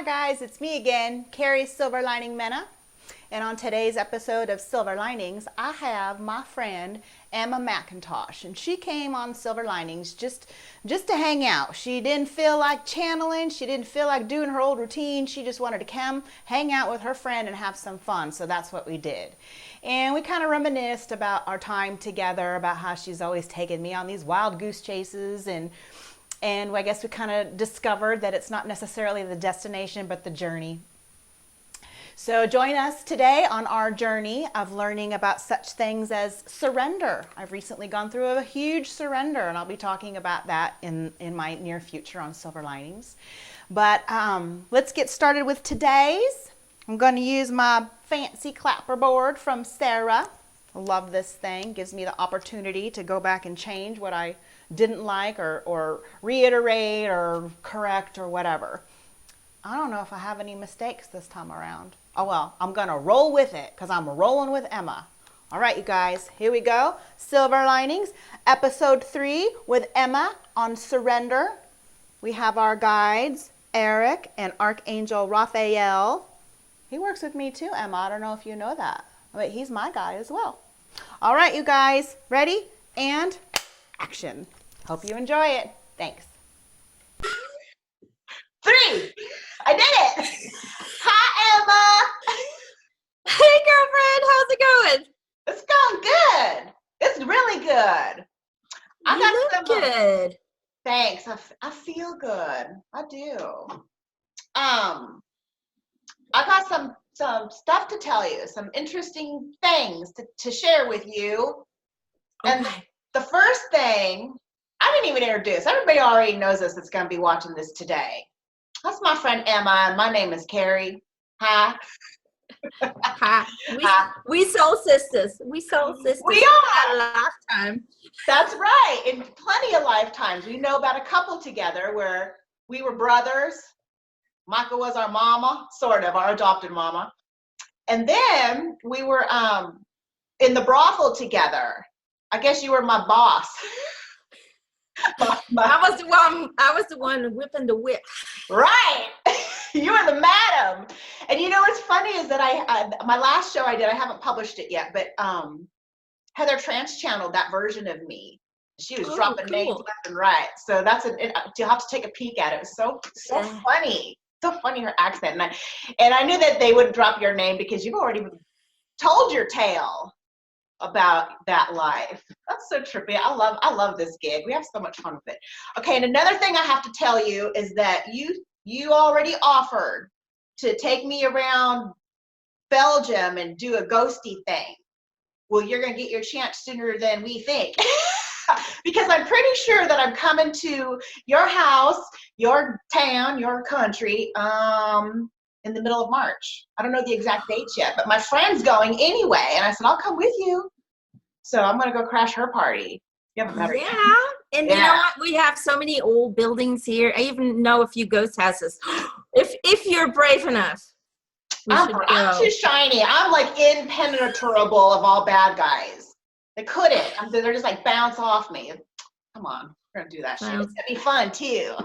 Hi guys, it's me again, Carrie Silver Lining Mena. And on today's episode of Silver Linings, I have my friend Emma Mcintosh. And she came on Silver Linings just to hang out. She didn't feel like channeling, she didn't feel like doing her old routine. She just wanted to come hang out with her friend and have some fun. So that's what we did. And we kind of reminisced about our time together, about how she's always taken me on these wild goose chases, and I guess we kind of discovered that it's not necessarily the destination, but the journey. So join us today on our journey of learning about such things as surrender. I've recently gone through a huge surrender, and I'll be talking about that in my near future on Silver Linings. But let's get started with today's. I'm going to use my fancy clapperboard from Sarah. I love this thing. Gives me the opportunity to go back and change what I didn't like, or reiterate or correct or whatever. I don't know if I have any mistakes this time around. Oh well, I'm gonna roll with it because I'm rolling with Emma. All right, you guys, here we go. Silver Linings, episode 3 with Emma on surrender. We have our guides, Eric and Archangel Raphael. He works with me too, Emma. I don't know if you know that, but he's my guide as well. All right, you guys, ready? And action. Hope you enjoy it. Thanks. 3. I did it. Hi, Emma. Hey, girlfriend. How's it going? It's going good. It's really good. You look good. Thanks. I feel good. I do. I got some stuff to tell you, some interesting things to share with you. Okay. And the first thing, I didn't even introduce. Everybody already knows us that's going to be watching this today. That's my friend Emma, and my name is Carrie. Hi. Hi. We soul sisters. We soul sisters. We are. A lifetime. That's right. In plenty of lifetimes. We know about a couple together where we were brothers. Micah was our mama, sort of, our adopted mama. And then we were in the brothel together. I guess you were my boss. I was the one whipping the whip. Right. You were the madam. And you know what's funny is that I my last show I did, I haven't published it yet, but Heather trans-channeled that version of me. She was dropping names left and right. So you'll have to take a peek at it. It was so funny. So funny, her accent. And I knew that they would drop your name because you've already told your tale about that life. That's so trippy. I love this gig. We have so much fun with it. Okay, and another thing I have to tell you is that you already offered to take me around Belgium and do a ghosty thing. Well, you're gonna get your chance sooner than we think. Because I'm pretty sure that I'm coming to your house, your town, your country, in the middle of March. I don't know the exact dates yet, but my friend's going anyway, and I said, I'll come with you. So I'm going to go crash her party. You haven't met her yet. And you know what? We have so many old buildings here. I even know a few ghost houses. If you're brave enough, I'm too shiny. I'm like impenetrable of all bad guys. They couldn't. They're just like bounce off me. Come on, we're going to do that shit. It's going to be fun too.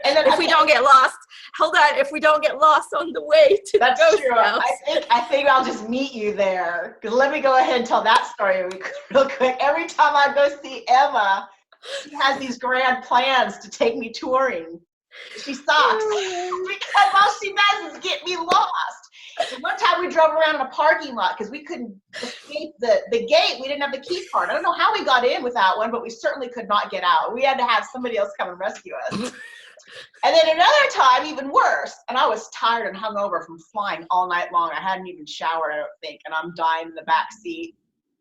And then if we don't get lost, hold on. If we don't get lost on the way to the ghost house, I think I'll just meet you there. Because let me go ahead and tell that story real quick. Every time I go see Emma, she has these grand plans to take me touring. She sucks because all she does is get me lost. And one time we drove around in a parking lot because we couldn't escape the gate. We didn't have the key card. I don't know how we got in without one, but we certainly could not get out. We had to have somebody else come and rescue us. And then another time, even worse, and I was tired and hungover from flying all night long. I hadn't even showered, I don't think, and I'm dying in the back seat.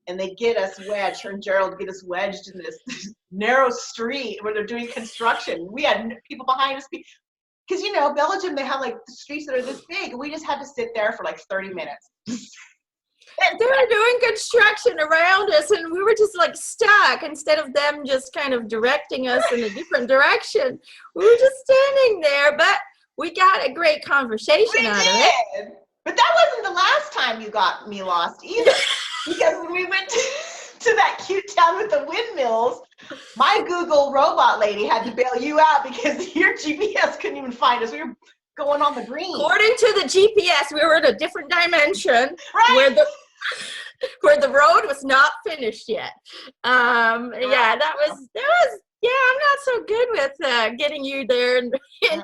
And they get us wedged, her and Gerald get us wedged in this narrow street where they're doing construction. We had people behind us. Because, you know, Belgium, they have like the streets that are this big. And we just had to sit there for like 30 minutes. They were doing construction around us, and we were just like stuck. Instead of them just kind of directing us in a different direction, we were just standing there. But we got a great conversation out of it. But that wasn't the last time you got me lost either. Because when we went to that cute town with the windmills, My Google robot lady had to bail you out because your GPS couldn't even find us. We were going on the green. According to the GPS, we were in a different dimension Right. where the road was not finished yet. Yeah, yeah, I'm not so good with getting you there in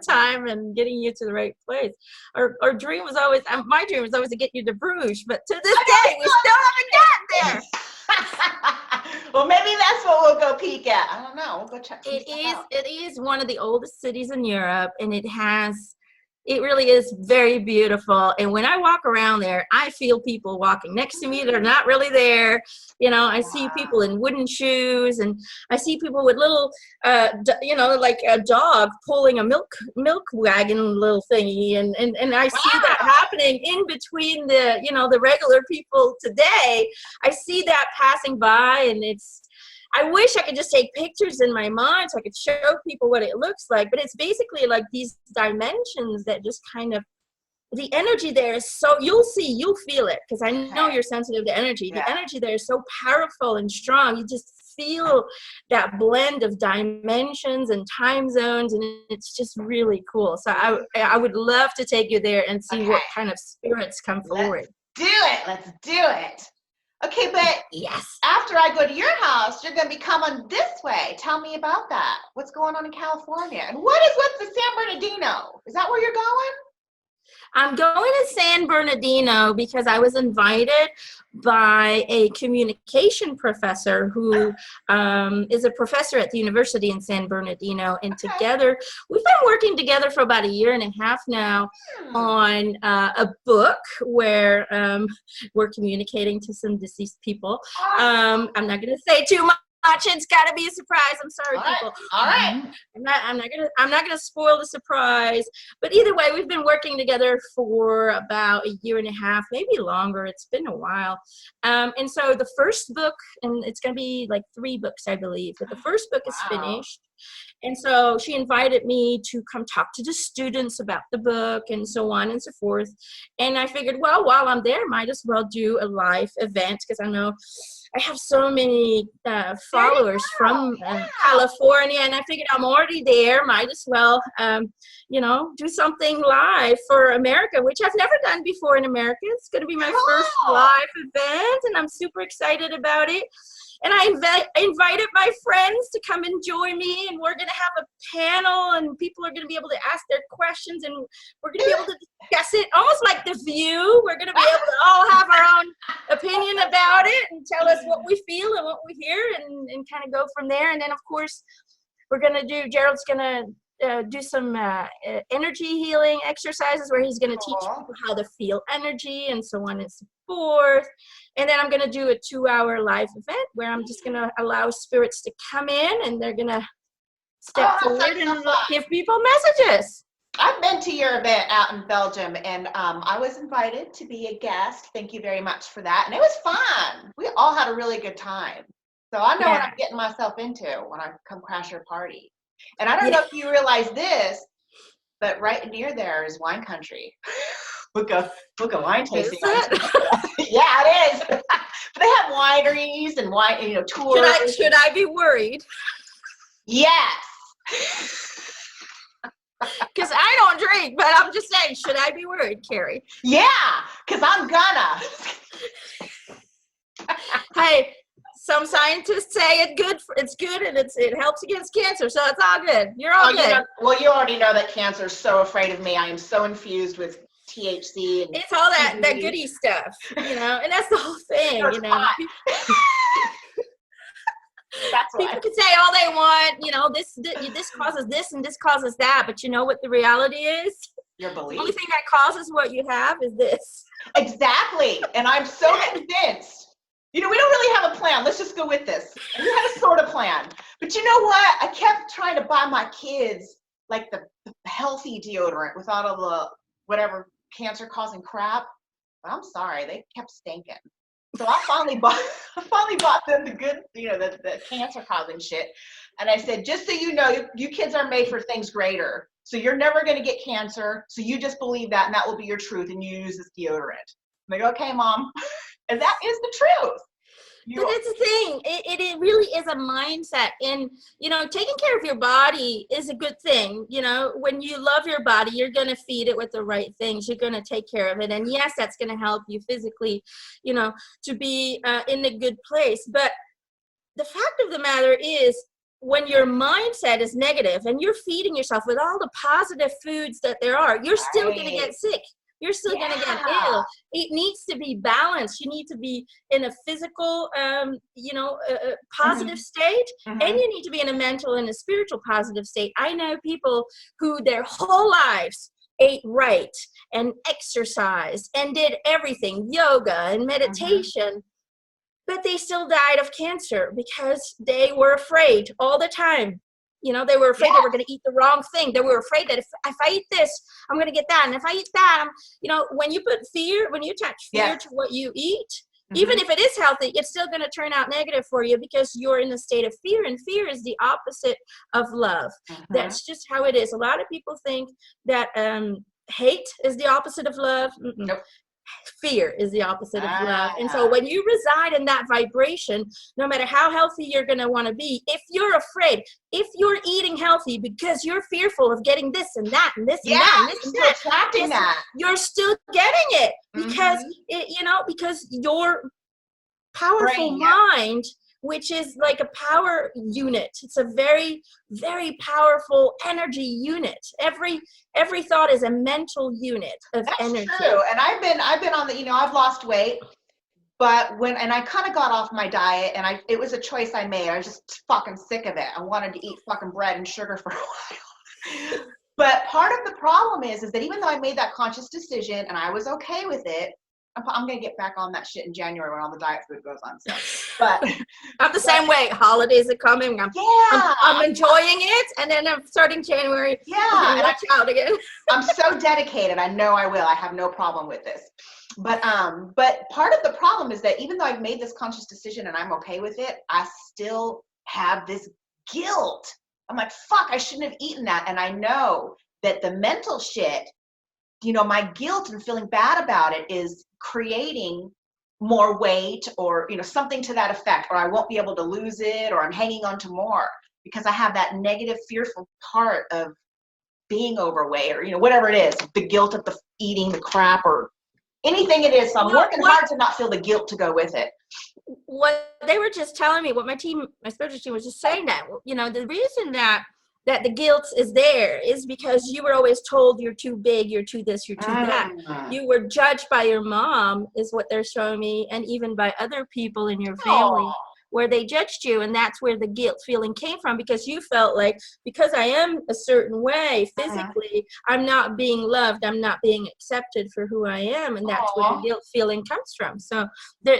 time and getting you to the right place. Our dream was always, my dream was always to get you to Bruges, but to this day, we still haven't gotten there. Well, maybe that's what we'll go peek at. I don't know. We'll go check some stuff out. It is one of the oldest cities in Europe, and it really is very beautiful. And when I walk around there, I feel people walking next to me that are not really there. You know, I see people in wooden shoes, and I see people with little, like a dog pulling a milk wagon little thingy. And I see that happening in between the regular people today. I see that passing by, and I wish I could just take pictures in my mind so I could show people what it looks like, but it's basically like these dimensions that just kind of, the energy there is so, you'll feel it, because I know you're sensitive to energy. The energy there is so powerful and strong. You just feel that blend of dimensions and time zones, and it's just really cool. So I would love to take you there and see what kind of spirits come forward. Let's do it. Okay, but yes, after I go to your house, you're going to be coming this way. Tell me about that. What's going on in California? And what is with the San Bernardino? Is that where you're going? I'm going to San Bernardino because I was invited by a communication professor who is a professor at the university in San Bernardino. And together, we've been working together for about 1.5 years now on a book where we're communicating to some deceased people. I'm not going to say too much. It's got to be a surprise. I'm sorry, people. All right. I'm not gonna spoil the surprise. But either way, we've been working together for about 1.5 years, maybe longer. It's been a while. And so the first book, and it's gonna be like 3 books, I believe. But the first book is finished. And so she invited me to come talk to the students about the book and so on and so forth. And I figured, well, while I'm there, might as well do a live event, because I know I have so many followers from California, and I figured I'm already there. Might as well, do something live for America, which I've never done before in America. It's going to be my first live event, and I'm super excited about it. And I invited my friends to come and join me, and we're going to have a panel, and people are going to be able to ask their questions, and we're going to be able to discuss it almost like The View. We're going to be able to all have our own opinion about it and tell us what we feel and what we hear, and kind of go from there. And then, of course, Gerald's going to do some energy healing exercises where he's going to teach people how to feel energy and so on and so forth. And then I'm going to do a 2-hour live event where I'm just going to allow spirits to come in, and they're going to step forward and give people messages. I've been to your event out in Belgium, and I was invited to be a guest. Thank you very much for that. And it was fun. We all had a really good time. So I know what I'm getting myself into when I come crash your party. And I don't know if you realize this, but right near there is wine country. Book of wine tasting. Yeah, it is. But they have wineries and wine, tours. Should I be worried? Yes. Because I don't drink, but I'm just saying, should I be worried, Carrie? Yeah, because I'm gonna. Hey, some scientists say it's good and it helps against cancer, so it's all good. You're all good. You already know that cancer is so afraid of me. I am so infused with THC. And it's all that goody stuff, and that's the whole thing, People can say all they want, this causes this and this causes that, but you know what the reality is? Your belief. The only thing that causes what you have is this. Exactly, and I'm so convinced. We don't really have a plan. Let's just go with this. We had a sort of plan. But you know what? I kept trying to buy my kids like the healthy deodorant without all the whatever cancer-causing crap. But I'm sorry, they kept stinking. So I finally bought them the good, the cancer-causing shit. And I said, just so you know, you kids are made for things greater. So you're never going to get cancer. So you just believe that, and that will be your truth, and you use this deodorant. I'm like, okay, Mom. And that is the truth. But that's the thing. It really is a mindset. And, you know, taking care of your body is a good thing. You know, when you love your body, you're going to feed it with the right things. You're going to take care of it. And yes, that's going to help you physically, you know, to be in a good place. But the fact of the matter is, when your mindset is negative and you're feeding yourself with all the positive foods that there are, you're still going to get sick. You're still going to get ill. It needs to be balanced. You need to be in a physical, you know, positive state, and you need to be in a mental and a spiritual positive state. I know people who their whole lives ate right and exercised and did everything, yoga and meditation, but they still died of cancer because they were afraid all the time. You know, they were afraid they were going to eat the wrong thing. They were afraid that if I eat this, I'm going to get that. And if I eat that, you know, when you put fear, when you attach fear to what you eat, even if it is healthy, it's still going to turn out negative for you because you're in a state of fear. And fear is the opposite of love. That's just how it is. A lot of people think that hate is the opposite of love. Nope. Fear is the opposite of love. And so when you reside in that vibration, no matter how healthy you're going to want to be, if you're afraid, if you're eating healthy because you're fearful of getting this and that and this and that and this and that, attracting that, you're still getting it because it, you know, because your powerful mind, which is like a power unit. It's a very, very powerful energy unit. Every thought is a mental unit of energy. That's true. And I've been on the, you know, I've lost weight, but and I kind of got off my diet, and it was a choice I made. I was just fucking sick of it. I wanted to eat fucking bread and sugar for a while. But part of the problem is that even though I made that conscious decision and I was okay with it, I'm going to get back on that shit in January when all the diet food goes on sale. But I'm the same way. Holidays are coming. I'm enjoying it. And then I'm starting January. Yeah. And watch out again. I'm so dedicated. I know I will. I have no problem with this. But part of the problem is that even though I've made this conscious decision and I'm okay with it, I still have this guilt. I'm like, fuck, I shouldn't have eaten that. And I know that the mental shit, you know, my guilt and feeling bad about it is creating more weight, or, you know, something to that effect, or I won't be able to lose it, or I'm hanging on to more because I have that negative, fearful part of being overweight, or, you know, whatever it is, the guilt of the eating the crap or anything it is. So I'm working hard to not feel the guilt to go with it. What they were just telling me, what my spiritual team was just saying, that, you know, the reason that the guilt is there is because you were always told you're too big, you're too this, you're too that. You were judged by your mom, is what they're showing me, and even by other people in your family, where they judged you, and that's where the guilt feeling came from, because you felt like, because I am a certain way physically, I'm not being loved, I'm not being accepted for who I am, and that's where the guilt feeling comes from. So there,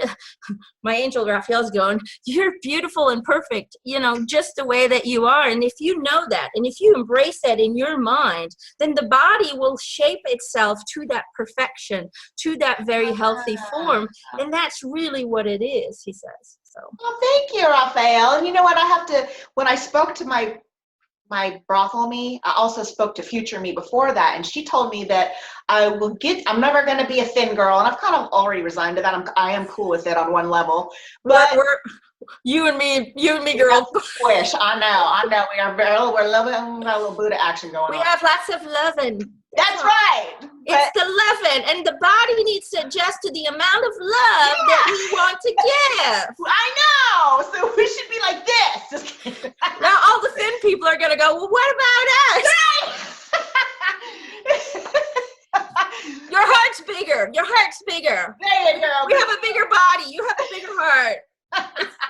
my angel Raphael's going, you're beautiful and perfect, you know, just the way that you are. And if you know that, and if you embrace that in your mind, then the body will shape itself to that perfection, to that very healthy form. And that's really what it is, he says. So. Well, thank you, Raphael. And you know what? When I spoke to my brothel me, I also spoke to future me before that. And she told me that I'm never going to be a thin girl. And I've kind of already resigned to that. I am cool with it on one level. But you and me, girl. Squish. I know. We're a little Buddha action going on. We have lots of loving. That's right. It's the loving, and the body needs to adjust to the amount of love that we want to give. I know. So we should be like this. Now all the thin people are going to go, well, what about us? Your heart's bigger. There you go. We have a bigger body. You have a bigger heart.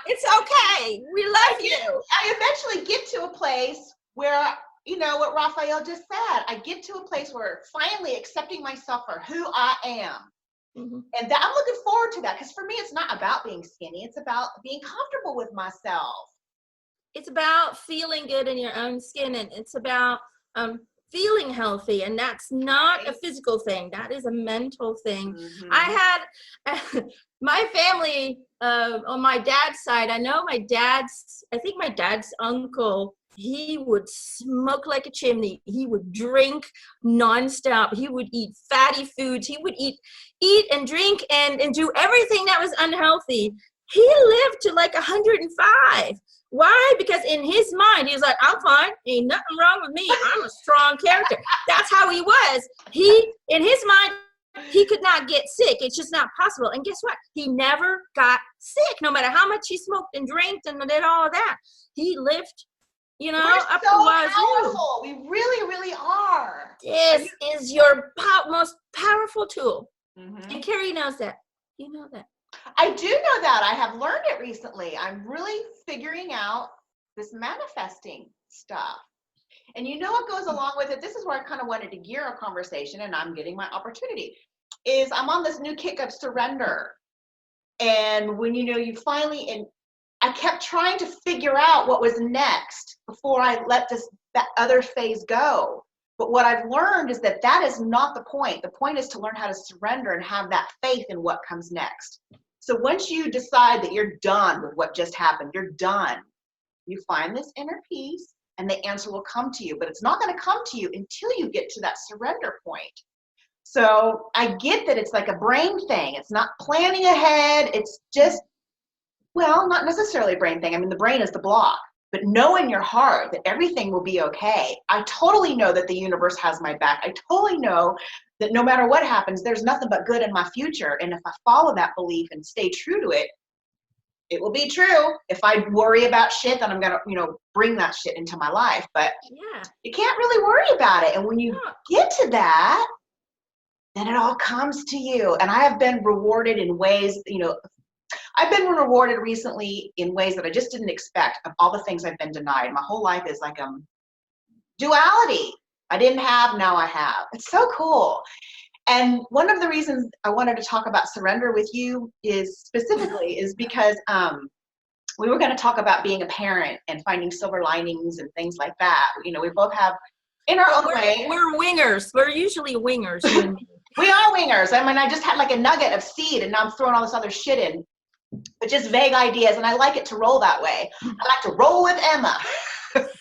It's okay. We love you. I eventually get to a place where, you know what Raphael just said, I get to a place where finally accepting myself for who I am. And that I'm looking forward to that, because for me, it's not about being skinny. It's about being comfortable with myself. It's about feeling good in your own skin, and it's about feeling healthy. And that's not a physical thing. That is a mental thing. I had my family on my dad's side. I think my dad's uncle, he would smoke like a chimney. He would drink nonstop. He would eat fatty foods. He would eat and drink and do everything that was unhealthy. he lived to like 105. Why? Because in his mind, he was like, I'm fine. Ain't nothing wrong with me. I'm a strong character. That's how he was. In his mind, he could not get sick. It's just not possible. And guess what? He never got sick, no matter how much he smoked and drank and did all of that. He lived, We're up so to wazoo. powerful. We really, really are. This is your most powerful tool. Mm-hmm. And Carrie knows that. You know that. I do know that. I have learned it recently. I'm really figuring out this manifesting stuff. And you know what goes along with it? This is where I kind of wanted to gear a conversation, and I'm getting my opportunity, is I'm on this new kick of surrender. And when you finally, and I kept trying to figure out what was next before I let that other phase go. But what I've learned is that is not the point. The point is to learn how to surrender and have that faith in what comes next. So once you decide that you're done with what just happened, you're done, you find this inner peace and the answer will come to you. But it's not going to come to you until you get to that surrender point. So I get that it's like a brain thing. It's not planning ahead. It's just, well, not necessarily a brain thing. I mean, the brain is the block. But know in your heart that everything will be okay. I totally know that the universe has my back. I totally know that no matter what happens, there's nothing but good in my future. And if I follow that belief and stay true to it, it will be true. If I worry about shit, then I'm going to, bring that shit into my life. But you can't really worry about it. And when you get to that, then it all comes to you. And I have been rewarded in ways, I've been rewarded recently in ways that I just didn't expect of all the things I've been denied. My whole life is like duality. I didn't have, now I have. It's so cool. And one of the reasons I wanted to talk about surrender with you is because we were going to talk about being a parent and finding silver linings and things like that. We both have in our own way. We're wingers. We're usually wingers. You and me. We are wingers. I mean, I just had like a nugget of seed and now I'm throwing all this other shit in. But just vague ideas, and I like it to roll that way. I like to roll with Emma,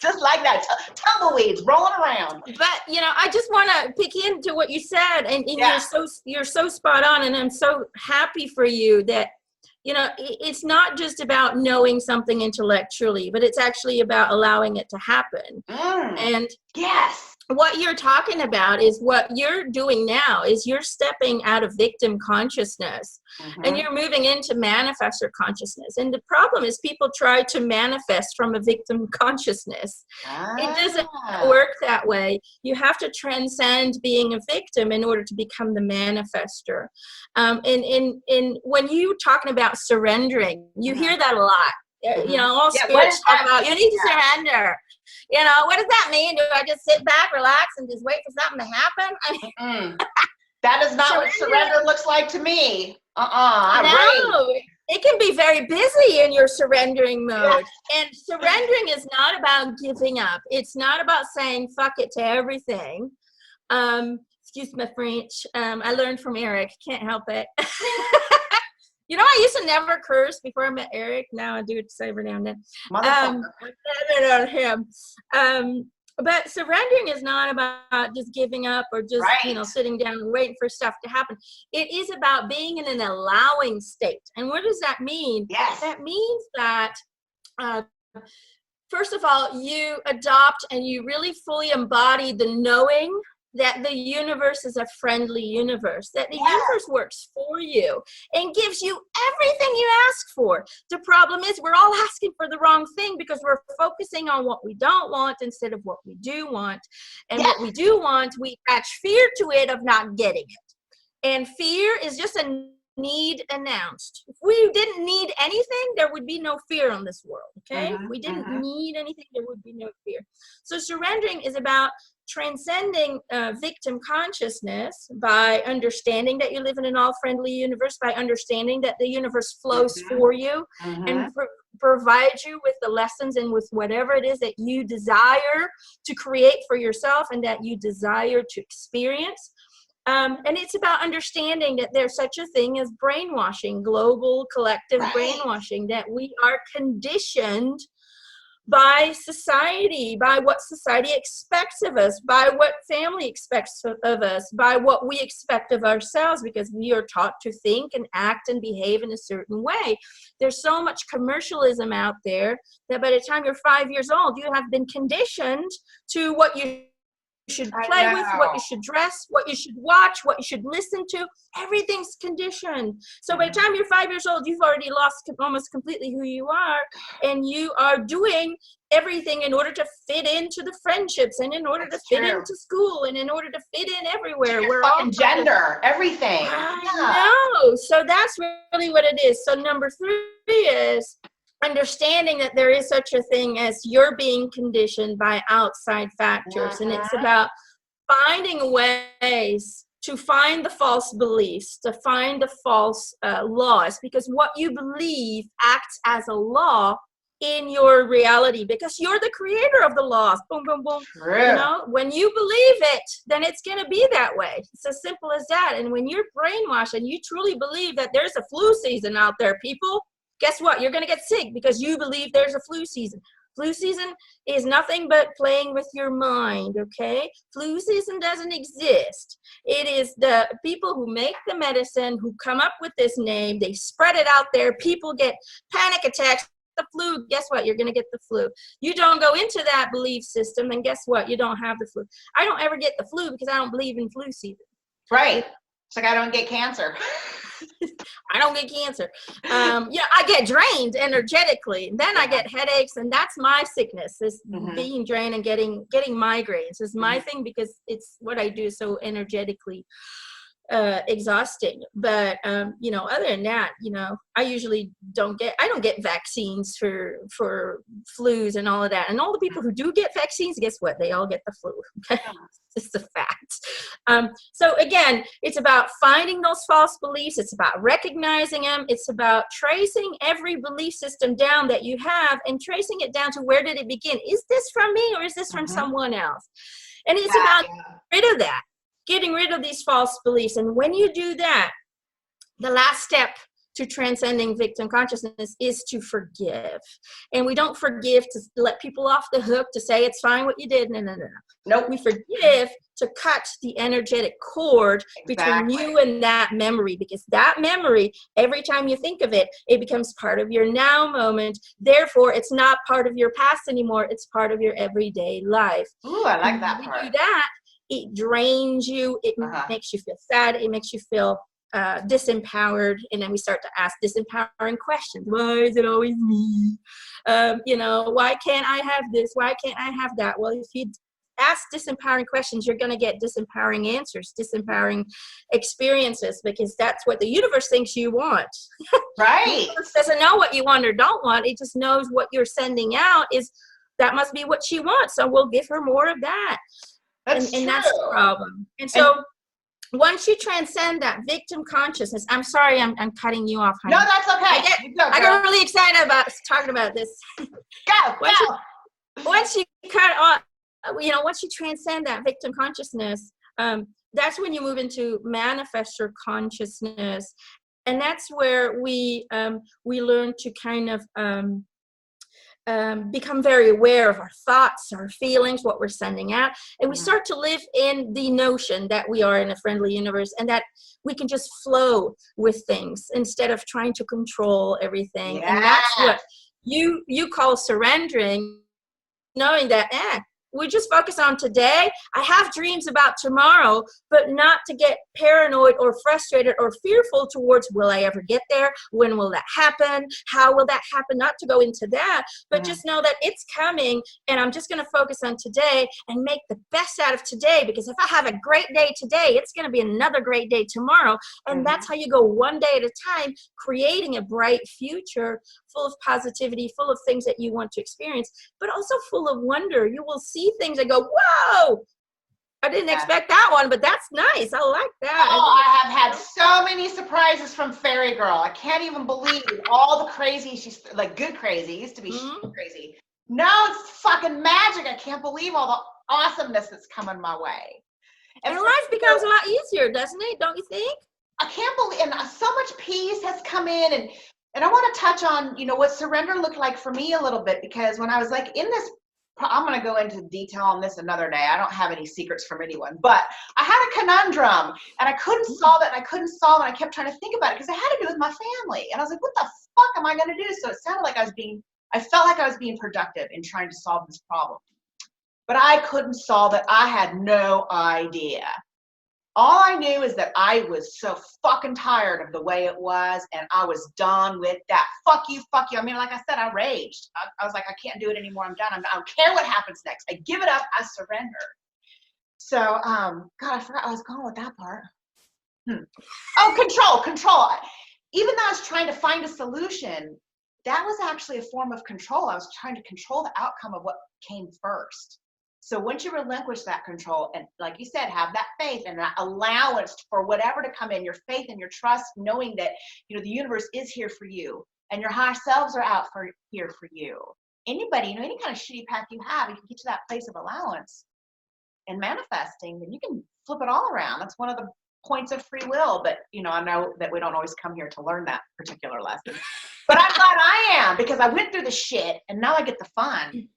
just like that, tumbleweeds rolling around. But I just want to pick into what you said, and you're so spot on, and I'm so happy for you that it's not just about knowing something intellectually, but it's actually about allowing it to happen. And yes. What you're talking about is what you're doing now is you're stepping out of victim consciousness and you're moving into manifestor consciousness. And the problem is people try to manifest from a victim consciousness. It doesn't work that way. You have to transcend being a victim in order to become the manifestor. And when you're talking about surrendering, you hear that a lot. All spirits talk about, you need to surrender. What does that mean? Do I just sit back, relax, and just wait for something to happen? That is not what surrender looks like to me. No, it can be very busy in your surrendering mode. And surrendering is not about giving up. It's not about saying fuck it to everything. Excuse my French. I learned from Eric. Can't help it. I used to never curse before I met Eric. Now I do it every now and then. On him. But surrendering is not about just giving up or just sitting down and waiting for stuff to happen. It is about being in an allowing state. And what does that mean? Yes. That means that first of all, you adopt and you really fully embody the knowing that the universe is a friendly universe, that the universe works for you and gives you everything you ask for. The problem is we're all asking for the wrong thing because we're focusing on what we don't want instead of what we do want. And what we do want, we attach fear to it of not getting it. And fear is just a need announced. If we didn't need anything, there would be no fear on this world, okay? If we didn't need anything, there would be no fear. So surrendering is about transcending victim consciousness by understanding that you live in an all-friendly universe, by understanding that the universe flows for you and provides you with the lessons and with whatever it is that you desire to create for yourself and that you desire to experience. And it's about understanding that there's such a thing as brainwashing, global collective brainwashing, that we are conditioned by society, by what society expects of us, by what family expects of us, by what we expect of ourselves, because we are taught to think and act and behave in a certain way. There's so much commercialism out there that by the time you're 5 years old, you have been conditioned to what you should play with, what you should dress, what you should watch, what you should listen to. Everything's conditioned. So by the time you're 5 years old, you've already lost almost completely who you are, and you are doing everything in order to fit into the friendships, and in order to fit into school, and in order to fit in everywhere. We're fucking gender, everything. I know. So that's really what it is. So number 3 is understanding that there is such a thing as you're being conditioned by outside factors. And it's about finding ways to find the false beliefs, to find the false laws, because what you believe acts as a law in your reality, because you're the creator of the laws. Boom, boom, boom. True. You know, when you believe it, then it's going to be that way. It's as simple as that. And when you're brainwashed and you truly believe that there's a flu season out there, people, guess what? You're going to get sick because you believe there's a flu season. Flu season is nothing but playing with your mind, okay? Flu season doesn't exist. It is the people who make the medicine who come up with this name. They spread it out there. People get panic attacks. The flu, guess what? You're going to get the flu. You don't go into that belief system, and guess what? You don't have the flu. I don't ever get the flu because I don't believe in flu season. Right. It's like I don't get cancer. I don't get cancer. Yeah, I get drained energetically. Then I get headaches, and that's my sickness, is being drained and getting migraines is my thing, because it's what I do so energetically exhausting. But you know, other than that, you know, I usually don't get vaccines for flus and all of that. And all the people who do get vaccines, guess what? They all get the flu. It's a fact. So again, it's about finding those false beliefs. It's about recognizing them. It's about tracing every belief system down that you have and tracing it down to where did it begin? Is this from me, or is this from someone else? And it's about getting rid of that. Getting rid of these false beliefs. And when you do that, the last step to transcending victim consciousness is to forgive. And we don't forgive to let people off the hook, to say it's fine what you did. No. Nope. We forgive to cut the energetic cord between you and that memory, because that memory, every time you think of it, it becomes part of your now moment. Therefore, it's not part of your past anymore. It's part of your everyday life. Ooh, I like that part. When you do that, it drains you. It makes you feel sad. It makes you feel disempowered. And then we start to ask disempowering questions. Why is it always me? You know, why can't I have this? Why can't I have that? Well, if you ask disempowering questions, you're going to get disempowering answers, disempowering experiences, because that's what the universe thinks you want. Right. The universe doesn't know what you want or don't want. It just knows what you're sending out is that must be what she wants. So we'll give her more of that. And that's the problem. And so once you transcend that victim consciousness, I'm sorry, I'm cutting you off, honey. No, that's okay. I get really excited about talking about this. Once you cut off, you know, once you transcend that victim consciousness, that's when you move into manifestor consciousness. And that's where we learn to kind of become very aware of our thoughts, our feelings, what we're sending out. And we start to live in the notion that we are in a friendly universe and that we can just flow with things instead of trying to control everything. And that's what you call surrendering, knowing that, we just focus on today. I have dreams about tomorrow, but not to get paranoid or frustrated or fearful towards, will I ever get there? When will that happen? How will that happen? Not to go into that, but just know that it's coming, and I'm just going to focus on today and make the best out of today, because if I have a great day today, it's going to be another great day tomorrow. And that's how you go one day at a time, creating a bright future full of positivity, full of things that you want to experience, but also full of wonder. You will see things and go, whoa, I didn't expect that one, but that's nice. I like that. Oh, I have had so many surprises from Fairy Girl. I can't even believe all the crazy, she's like good crazy, used to be crazy. Now it's fucking magic. I can't believe all the awesomeness that's coming my way. And life becomes a lot easier, doesn't it? Don't you think? I can't believe, and so much peace has come in, And I want to touch on, what surrender looked like for me a little bit, because when I was like in this, I'm going to go into detail on this another day. I don't have any secrets from anyone, but I had a conundrum and I couldn't solve it, and I couldn't solve it. And I kept trying to think about it because it had to do with my family. And I was like, what the fuck am I going to do? So it sounded like I felt like I was being productive in trying to solve this problem, but I couldn't solve it. I had no idea. All I knew is that I was so fucking tired of the way it was, and I was done with that. Fuck you, fuck you. I mean, like I said, I raged. I was like, I can't do it anymore. I'm done. I don't care what happens next. I give it up. I surrender. So, God, I forgot I was going with that part. Oh, control. Even though I was trying to find a solution, that was actually a form of control. I was trying to control the outcome of what came first. So once you relinquish that control and, like you said, have that faith and that allowance for whatever to come in, your faith and your trust, knowing that, the universe is here for you and your higher selves are here for you. Anybody, any kind of shitty path you have, you can get to that place of allowance and manifesting, then you can flip it all around. That's one of the points of free will. But, I know that we don't always come here to learn that particular lesson. But I'm glad I am, because I went through the shit and now I get the fun.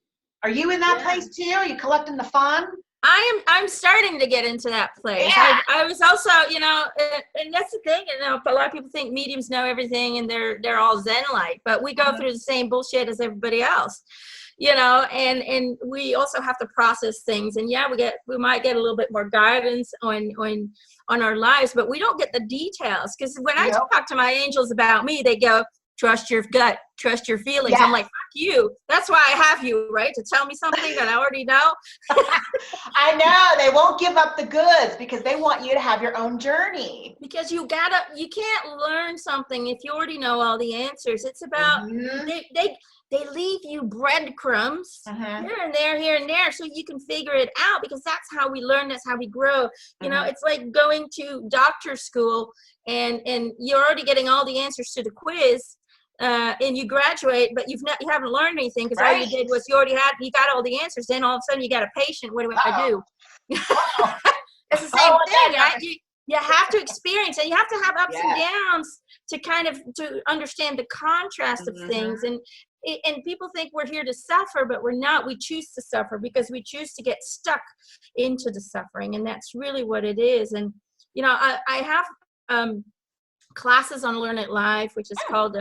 Are you in that place too? Are you collecting the fun? I'm starting to get into that place. Yeah. I was also, and that's the thing, a lot of people think mediums know everything and they're all Zen-like, but we go through the same bullshit as everybody else, and we also have to process things. And we might get a little bit more guidance on our lives, but we don't get the details. Because when I talk to my angels about me, they go, trust your gut, trust your feelings. Yeah. I'm like, fuck you. That's why I have you, right? To tell me something that I already know. I know. They won't give up the goods because they want you to have your own journey. Because you can't learn something if you already know all the answers. It's about, they leave you breadcrumbs here and there so you can figure it out, because that's how we learn, that's how we grow. It's like going to doctor school and you're already getting all the answers to the quiz. And you graduate, but you haven't learned anything, because all you did was you got all the answers. Then all of a sudden you got a patient. What do I do? It's the same thing, right? You have to experience, and you have to have ups and downs to understand the contrast of things. And people think we're here to suffer, but we're not. We choose to suffer because we choose to get stuck into the suffering, and that's really what it is. And I have classes on Learn It Live, which is called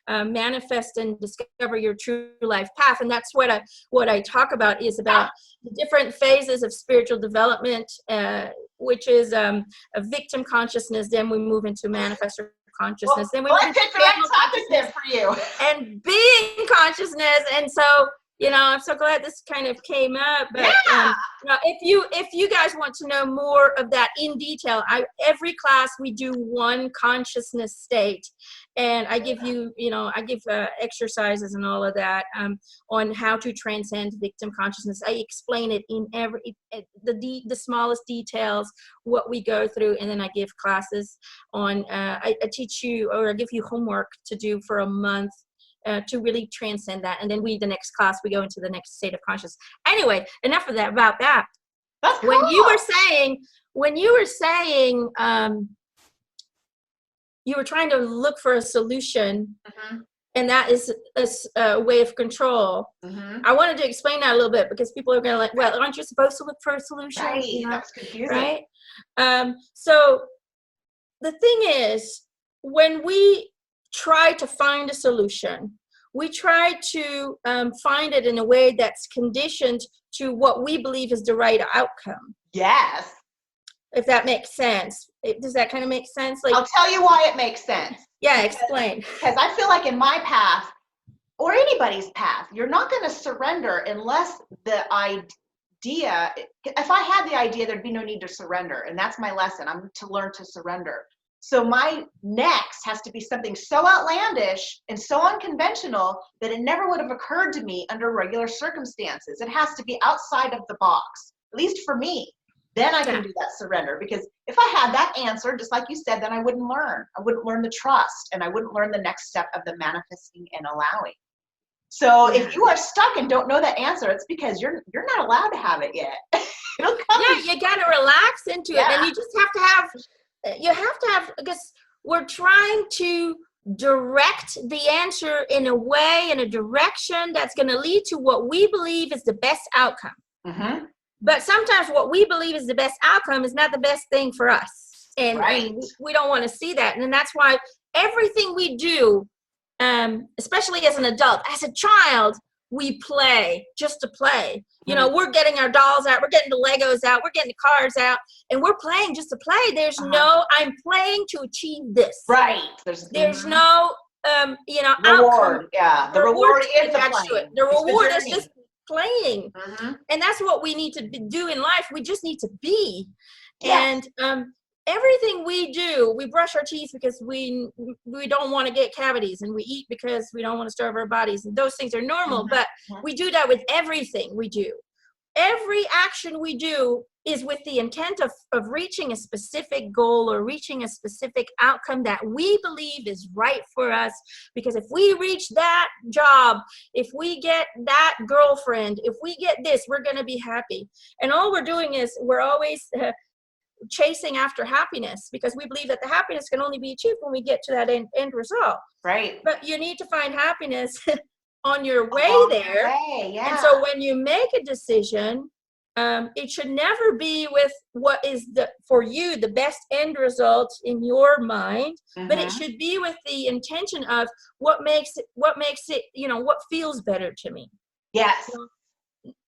Manifest and Discover Your True Life Path. And that's what I talk about, is about the different phases of spiritual development, which is a victim consciousness. Then we move into manifestor consciousness. Then we move into topic for you. And being consciousness. And so, I'm so glad this kind of came up. But if you guys want to know more of that in detail, every class we do one consciousness state, and I give exercises and all of that on how to transcend victim consciousness. I explain it in the smallest details, what we go through, and then I give classes on. I teach you, or I give you homework to do for a month. To really transcend that, and then the next class we go into the next state of consciousness. Anyway, enough of that about that. That's cool. When you were saying you were trying to look for a solution, and that is a way of control. I wanted to explain that a little bit, because people are going to like, well, aren't you supposed to look for a solution? Right. That's confusing. Right. So the thing is, when we try to find a solution, we try to find it in a way that's conditioned to what we believe is the right outcome. Yes. If that makes sense. Does that kind of make sense? Like, I'll tell you why it makes sense. Yeah, explain. Because I feel like in my path, or anybody's path, you're not going to surrender unless the idea, if I had the idea, there'd be no need to surrender. And that's my lesson. I'm to learn to surrender. So my next has to be something so outlandish and so unconventional that it never would have occurred to me under regular circumstances. It has to be outside of the box, at least for me. Then I can do that surrender. Because if I had that answer, just like you said, then I wouldn't learn. I wouldn't learn the trust, and I wouldn't learn the next step of the manifesting and allowing. So if you are stuck and don't know that answer, it's because you're not allowed to have it yet. It'll come. Yeah, you got to relax into it, and you just have to have. You have to have, because we're trying to direct the answer in a way, in a direction that's going to lead to what we believe is the best outcome. Mm-hmm. But sometimes what we believe is the best outcome is not the best thing for us. And we don't want to see that. And that's why everything we do, especially as an adult, as a child, we play just to play. You know, we're getting our dolls out, we're getting the Legos out, we're getting the cars out, and we're playing just to play. There's no, I'm playing to achieve this. Right. There's no, you know, reward. outcome. Yeah. The reward is the playing. The reward is just playing. And that's what we need to do in life. We just need to be. Yes. And everything we do, we brush our teeth because we don't want to get cavities, and we eat because we don't want to starve our bodies, and those things are normal. But we do that with everything we do. Every action we do is with the intent of reaching a specific goal or reaching a specific outcome that we believe is right for us. Because if we reach that job, if we get that girlfriend, if we get this, we're going to be happy. And all we're doing is we're always chasing after happiness, because we believe that the happiness can only be achieved when we get to that end result. Right. But you need to find happiness on your way there. And so when you make a decision, it should never be with what is for you the best end result in your mind, but it should be with the intention of what makes it, you know, what feels better to me. Yes. So,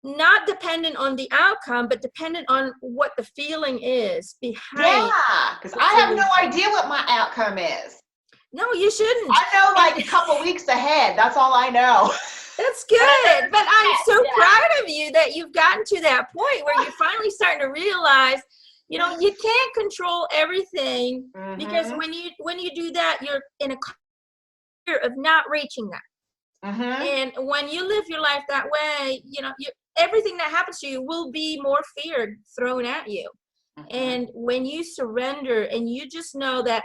not dependent on the outcome, but dependent on what the feeling is behind. Yeah, because I have no idea what my outcome is. No, you shouldn't. I know like a couple weeks ahead. That's all I know. That's good. But I'm so proud of you that you've gotten to that point where you're finally starting to realize, you know, you can't control everything, because when you do that, you're in a fear of not reaching that. And when you live your life that way, you know, everything that happens to you will be more fear thrown at you. And when you surrender and you just know that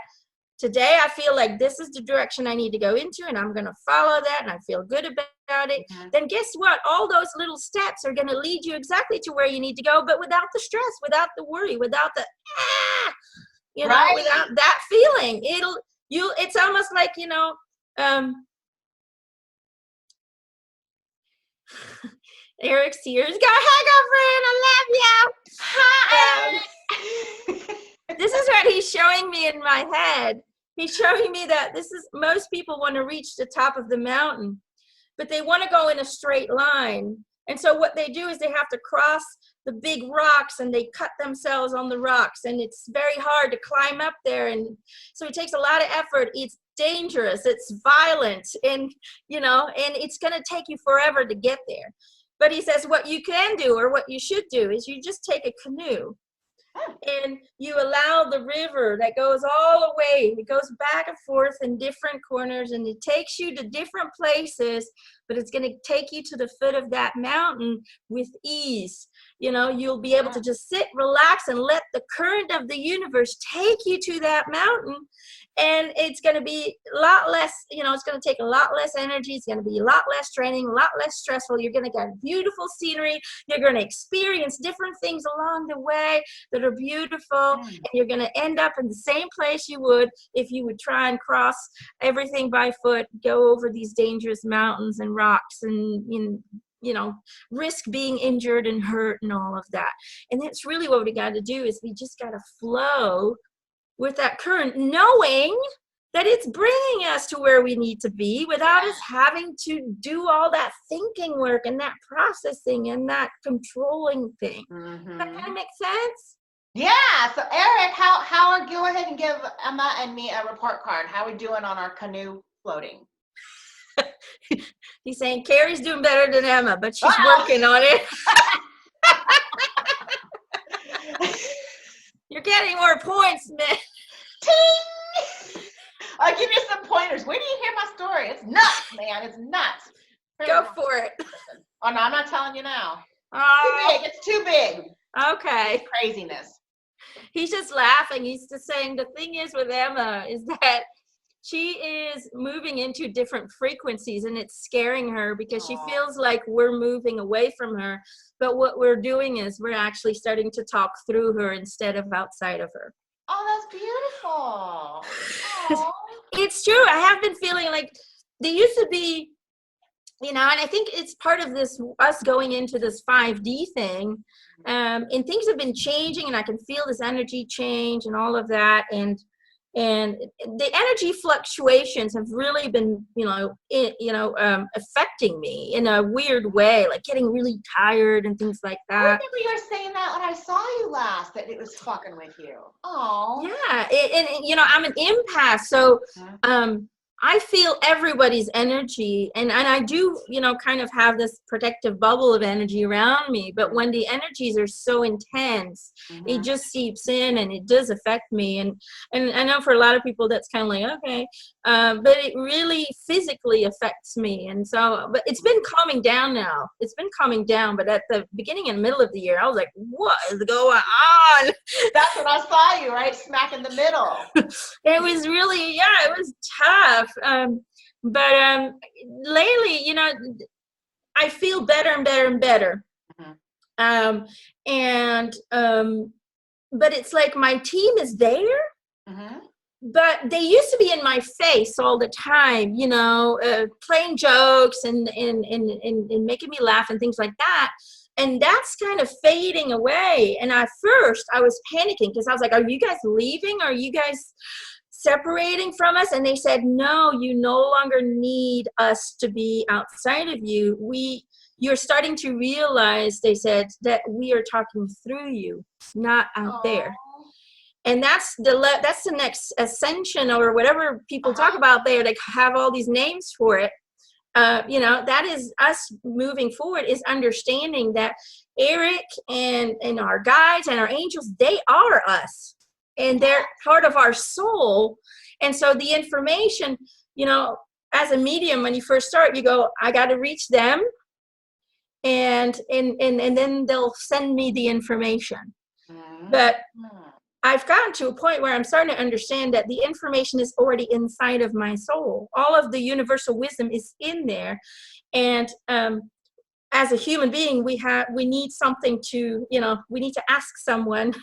today I feel like this is the direction I need to go into, and I'm going to follow that, and I feel good about it, then guess what? All those little steps are going to lead you exactly to where you need to go, but without the stress, without the worry, without the, you know, without that feeling. It's almost like, you know, Eric's tears. Go, hi, girlfriend. I love you. Hi. This is what he's showing me in my head. He's showing me that most people want to reach the top of the mountain, but they want to go in a straight line. And so what they do is they have to cross the big rocks, and they cut themselves on the rocks, and it's very hard to climb up there. And so it takes a lot of effort. It's dangerous. It's violent, and, you know, and it's going to take you forever to get there. But he says what you can do, or what you should do, is you just take a canoe and you allow the river that goes all the way, it goes back and forth in different corners, and it takes you to different places, but it's going to take you to the foot of that mountain with ease. You know, you'll be able to just sit, relax, and let the current of the universe take you to that mountain. And it's going to be a lot less, you know, it's going to take a lot less energy. It's going to be a lot less training, a lot less stressful. You're going to get beautiful scenery. You're going to experience different things along the way that are beautiful. And you're going to end up in the same place you would if you would try and cross everything by foot, go over these dangerous mountains and rocks, and, you know, risk being injured and hurt and all of that. And that's really what we got to do, is we just got to flow with that current, knowing that it's bringing us to where we need to be without us having to do all that thinking work and that processing and that controlling thing. Does that kind of make sense? Yeah. So Eric, how go ahead and give Emma and me a report card. How are we doing on our canoe floating? He's saying Carrie's doing better than Emma, but she's working on it. You're getting more points, man. Ting! I'll give you some pointers. Wait till you hear my story. It's nuts, man. It's nuts. Go for it. Oh, no, I'm not telling you now. Oh. Too big. It's too big. Okay. It's craziness. He's just laughing. He's just saying the thing is with Emma is that she is moving into different frequencies, and it's scaring her because she feels like we're moving away from her. But what we're doing is we're actually starting to talk through her instead of outside of her. Oh, that's beautiful. It's true. I have been feeling like there used to be, and I think it's part of this, us going into this 5D thing, and things have been changing, and I can feel this energy change and all of that, and the energy fluctuations have really been, affecting me in a weird way, like getting really tired and things like I that. remember you were saying that when I saw you last, that it was fucking with you. Oh. Yeah, and I'm an empath, so I feel everybody's energy, and I do, kind of have this protective bubble of energy around me. But when the energies are so intense, it just seeps in, and it does affect me. And I know for a lot of people that's kind of like, okay, but it really physically affects me. And so, but it's been calming down now. It's been calming down. But at the beginning and middle of the year, I was like, what is going on? That's when I saw you, right? Smack in the middle. It was really, it was tough. But lately, I feel better and better and better. But it's like my team is there, but they used to be in my face all the time, playing jokes and making me laugh and things like that. And that's kind of fading away. And at first I was panicking because I was like, are you guys leaving? Are you guys separating from us? And they said, no, you no longer need us to be outside of you. You're starting to realize, they said, that we are talking through you, not out there. And that's the next ascension, or whatever people talk about there. They have all these names for it. That is us moving forward, is understanding that Eric and our guides and our angels, they are us, and they're part of our soul. And so the information, as a medium, when you first start, you go, I got to reach them, and then they'll send me the information. But I've gotten to a point where I'm starting to understand that the information is already inside of my soul. All of the universal wisdom is in there. And as a human being, we need something to, we need to ask someone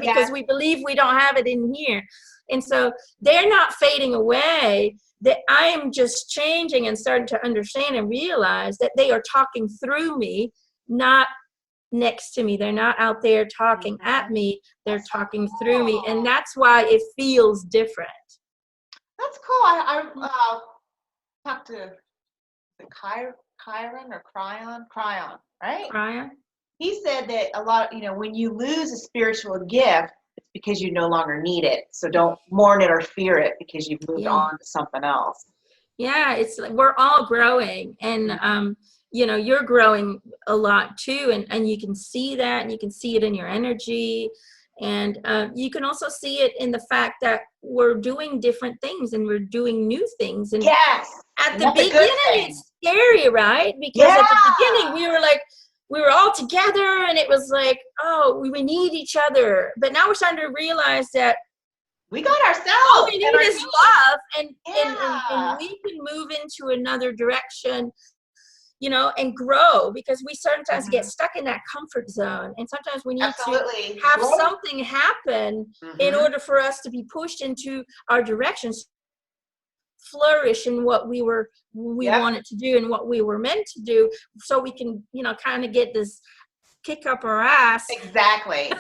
because we believe we don't have it in here. And so they're not fading away. That I am just changing and starting to understand and realize that they are talking through me, not next to me. They're not out there talking at me. They're talking through me. And that's why it feels different. That's cool. I talked to Chiron or Cryon, right? Cryon. He said that a lot, when you lose a spiritual gift, it's because you no longer need it. So don't mourn it or fear it because you've moved on to something else. Yeah, it's like we're all growing, and you're growing a lot too, and you can see that, and you can see it in your energy, and you can also see it in the fact that we're doing different things and we're doing new things. And at the beginning, it's scary, right? Because at the beginning we were all together, and it was like, oh, we need each other. But now we're starting to realize that we got ourselves. All we need is love, and we can move into another direction, and grow, because we sometimes get stuck in that comfort zone, and sometimes we need to have something happen in order for us to be pushed into our directions, flourish in what we wanted to do and what we were meant to do, so we can kind of get this kick up our ass. Exactly.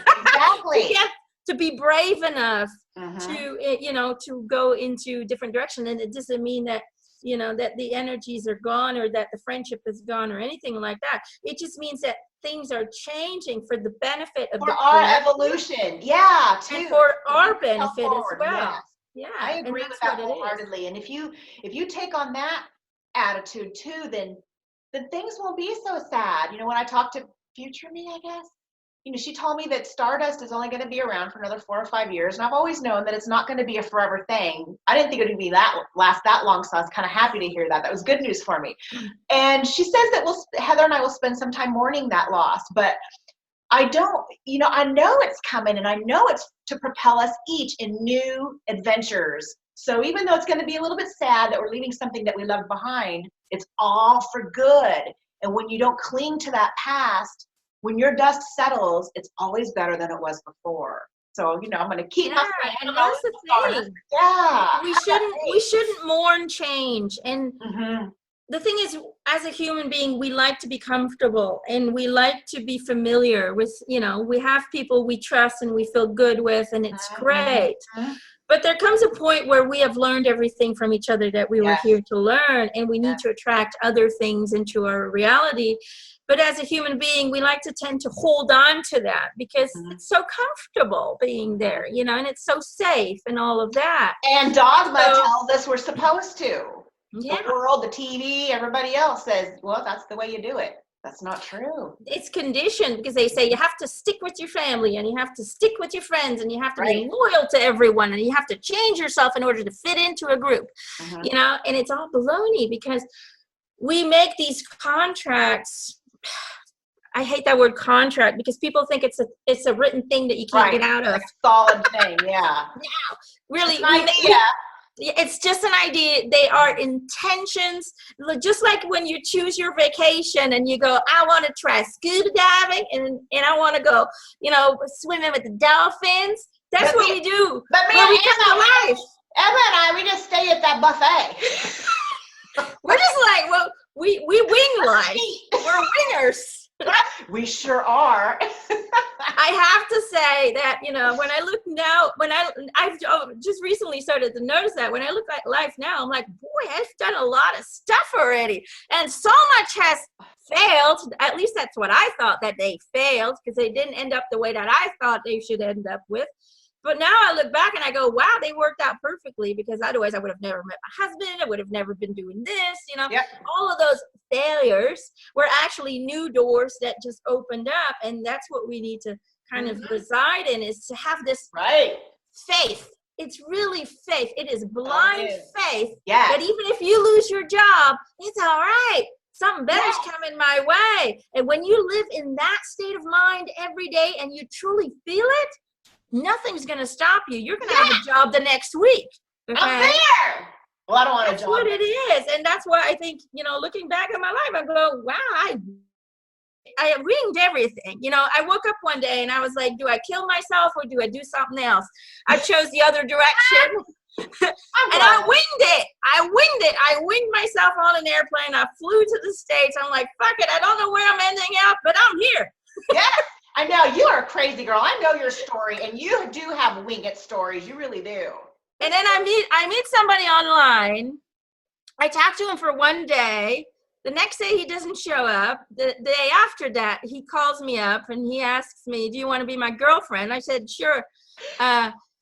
to be brave enough to go into different direction. And it doesn't mean that that the energies are gone, or that the friendship is gone, or anything like that. It just means that things are changing for the benefit of our evolution, and for our benefit as well. Yeah, I agree with that wholeheartedly. And if you take on that attitude too, then things won't be so sad. When I talked to future me, I guess, she told me that Stardust is only going to be around for another 4 or 5 years, and I've always known that it's not going to be a forever thing. I didn't think it would be last that long, so I was kind of happy to hear that. That was good news for me. And she says that Heather and I will spend some time mourning that loss, but I don't, I know it's coming, and I know it's to propel us each in new adventures. So even though it's going to be a little bit sad that we're leaving something that we love behind, it's all for good. And when you don't cling to that past, when your dust settles, it's always better than it was before. So, you know, I'm going to keep my friends. And that's the thing. Yeah. We shouldn't mourn change. And Mm-hmm. the thing is, as a human being, we like to be comfortable and we like to be familiar with, you know, we have people we trust and we feel good with, and it's great. Mm-hmm. But there comes a point where we have learned everything from each other that we were here to learn, and we need to attract other things into our reality. But as a human being, we like to tend to hold on to that because it's so comfortable being there, you know, and it's so safe and all of that. And dogma tells us we're supposed to. Yeah. The world, the TV, everybody else says, well, that's the way you do it. That's not true. It's conditioned because they say you have to stick with your family and you have to stick with your friends and you have to be loyal to everyone and you have to change yourself in order to fit into a group, you know, and it's all baloney because we make these contracts. I hate that word contract because people think it's a written thing that you can't get out of. Like a solid thing, yeah. Yeah, really. It's just an idea. They are intentions. Just like when you choose your vacation and you go, I want to try scuba diving and I want to go, you know, swimming with the dolphins. That's what we do. But me and Emma and I, we just stay at that buffet. We're just like, well, we wing life. We're wingers. We sure are. I have to say that, you know, when I look now, I've just recently started to notice that when I look at life now, I'm like, boy, I've done a lot of stuff already. And so much has failed. At least that's what I thought, that they failed because they didn't end up the way that I thought they should end up with. But now I look back and I go, wow, they worked out perfectly because otherwise I would have never met my husband. I would have never been doing this, you know. All of those failures were actually new doors that just opened up. And that's what we need to kind of reside in, is to have this faith. It's really faith. It is blind faith that even if you lose your job, it's all right. Something better's coming my way. And when you live in that state of mind every day and you truly feel it, nothing's going to stop you. You're going to have a job the next week. Okay? I'm there. Well, I don't want a job. That's what it is. And that's why I think, you know, looking back at my life, I go, wow, I winged everything. You know, I woke up one day and I was like, do I kill myself or do I do something else? I chose the other direction. And I winged it. I winged myself on an airplane. I flew to the States. I'm like, fuck it. I don't know where I'm ending up, but I'm here. I know you are a crazy girl. I know your story, and you do have wing it stories. You really do. And then I meet somebody online. I talk to him for one day. The next day he doesn't show up. The day after that, he calls me up and he asks me, do you want to be my girlfriend? I said, sure.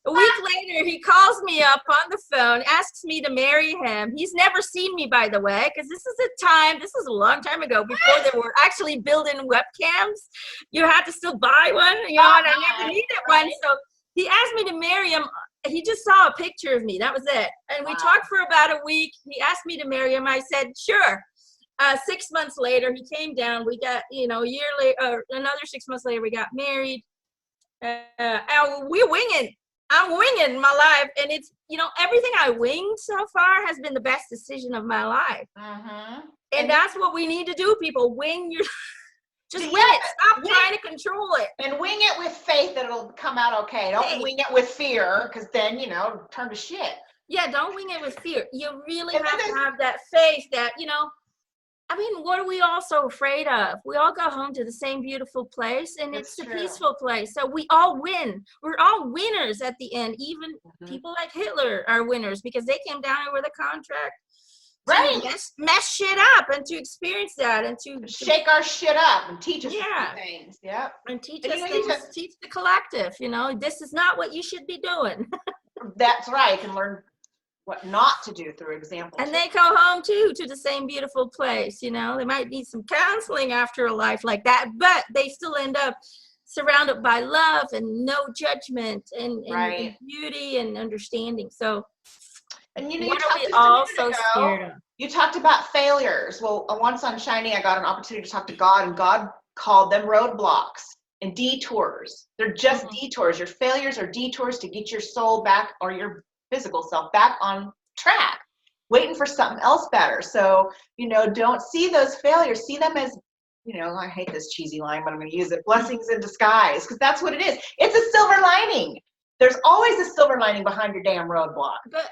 A week later, he calls me up on the phone, asks me to marry him. He's never seen me, by the way, because this is a long time ago, before there were actually built-in webcams. You had to still buy one, you know, and I never needed one. So he asked me to marry him. He just saw a picture of me. That was it. And we talked for about a week. He asked me to marry him. I said, sure. 6 months later, he came down. We got, you know, a year later, another 6 months later, we got married. We're winging. I'm winging my life, and it's, you know, everything I winged so far has been the best decision of my life. And that's what we need to do, people. Wing your, just wing it. Stop trying to control it. And wing it with faith that it'll come out okay. Don't wing it with fear, because then, you know, turn to shit. Yeah, don't wing it with fear. You really have to have that faith that, you know, I mean, what are we all so afraid of? We all go home to the same beautiful place, and it's a peaceful place. So we all win. We're all winners at the end. Even people like Hitler are winners because they came down here with a contract to mess shit up and to experience that and to shake our shit up and teach us things. And teach us things. Teach the collective. You know, this is not what you should be doing. That's right. You can learn what not to do through examples. And they go home too, to the same beautiful place. You know, they might need some counseling after a life like that, but they still end up surrounded by love and no judgment and beauty and understanding. So, and you know, what are we all so scared of? You talked about failures. Well, once on Shining, I got an opportunity to talk to God, and God called them roadblocks and detours. They're just detours. Your failures are detours to get your soul back, or your physical self back on track, waiting for something else better. So, you know, don't see those failures. See them as, you know, I hate this cheesy line, but I'm going to use it, blessings in disguise, because that's what it is. It's a silver lining. there's always a silver lining behind your damn roadblock. But